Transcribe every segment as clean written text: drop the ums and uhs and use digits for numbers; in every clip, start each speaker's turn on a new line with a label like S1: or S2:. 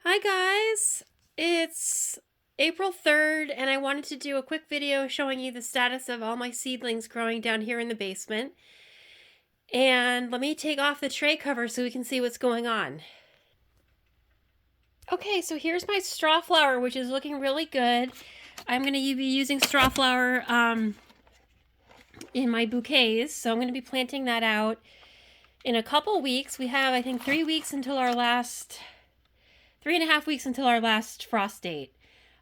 S1: Hi guys, it's April 3rd and I wanted to do a quick video showing you the status of all my seedlings growing down here in the basement. And let me take off the tray cover so we can see what's going on. Okay, so here's my straw flower, which is looking really good. I'm going to be using straw flower in my bouquets, so I'm going to be planting that out in a couple weeks. We have, I think, 3 weeks until our last... 3.5 weeks until our last frost date.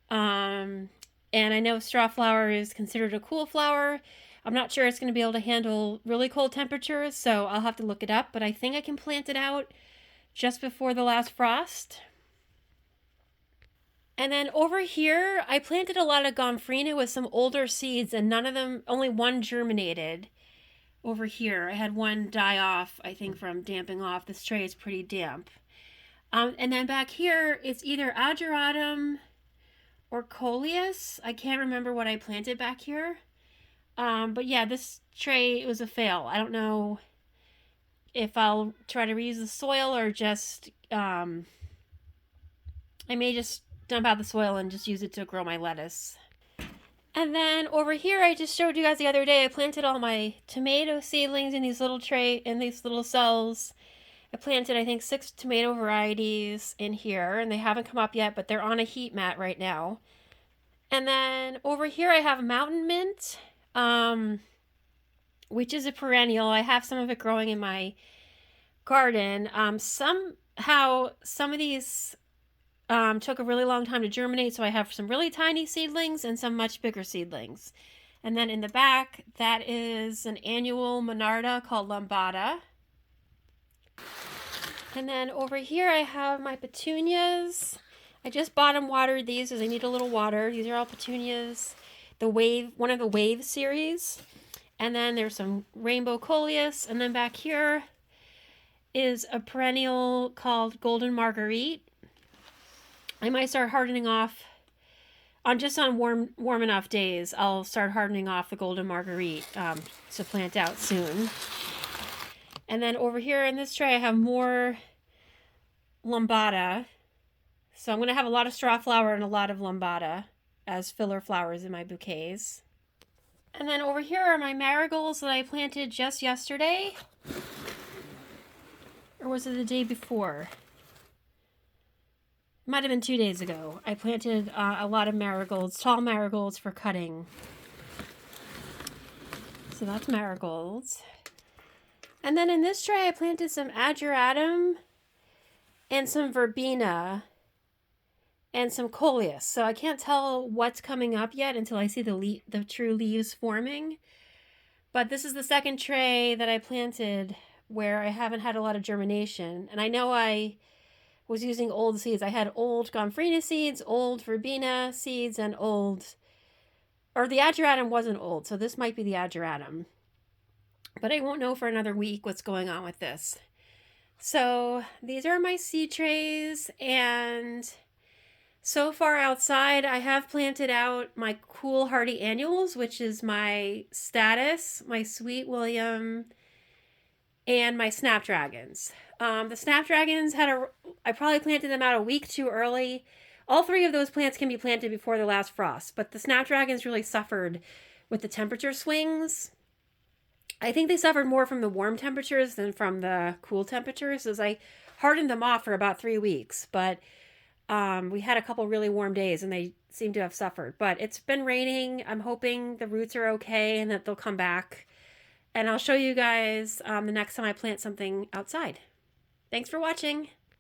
S1: And I know straw flower is considered a cool flower. I'm not sure it's going to be able to handle really cold temperatures, so I'll have to look it up, but I think I can plant it out just before the last frost. And then over here, I planted a lot of Gumrina with some older seeds, and none of them, only one germinated over here. I had one die off, I think, from damping off. This tray is pretty damp. And then back here, it's either ageratum or coleus. I can't remember what I planted back here. But yeah, this tray was a fail. I don't know if I'll try to reuse the soil or just, I may just dump out the soil and just use it to grow my lettuce. And then over here, I just showed you guys the other day, I planted all my tomato seedlings in these little these little cells. I planted, I think, 6 tomato varieties in here, and they haven't come up yet, but they're on a heat mat right now. And then over here I have mountain mint, which is a perennial. I have some of it growing in my garden. Somehow some of these took a really long time to germinate, so I have some really tiny seedlings and some much bigger seedlings. And then in the back, that is an annual monarda called lambada. And then over here I have my petunias. I just bottom watered these as I need a little water. These are all petunias, one of the wave series. And then there's some rainbow coleus. And then back here is a perennial called golden marguerite. I might start hardening off on warm enough days. I'll start hardening off the golden marguerite to plant out soon. And then over here in this tray, I have more lambada. So I'm going to have a lot of straw flower and a lot of lambada as filler flowers in my bouquets. And then over here are my marigolds that I planted just yesterday. Or was it the day before? It might have been 2 days ago. I planted a lot of marigolds, tall marigolds for cutting. So that's marigolds. And then in this tray, I planted some ageratum and some verbena and some coleus. So I can't tell what's coming up yet until I see the true leaves forming. But this is the second tray that I planted where I haven't had a lot of germination. And I know I was using old seeds. I had old Gumrina seeds, old verbena seeds, and the ageratum wasn't old, so this might be the ageratum. But I won't know for another week what's going on with this. So these are my seed trays, and so far outside I have planted out my cool hardy annuals, which is my status, my sweet William, and my snapdragons. The snapdragons I probably planted them out a week too early. All 3 of those plants can be planted before the last frost, but the snapdragons really suffered with the temperature swings. I think they suffered more from the warm temperatures than from the cool temperatures, as I hardened them off for about 3 weeks. But we had a couple really warm days and they seem to have suffered. But it's been raining. I'm hoping the roots are okay and that they'll come back. And I'll show you guys the next time I plant something outside. Thanks for watching.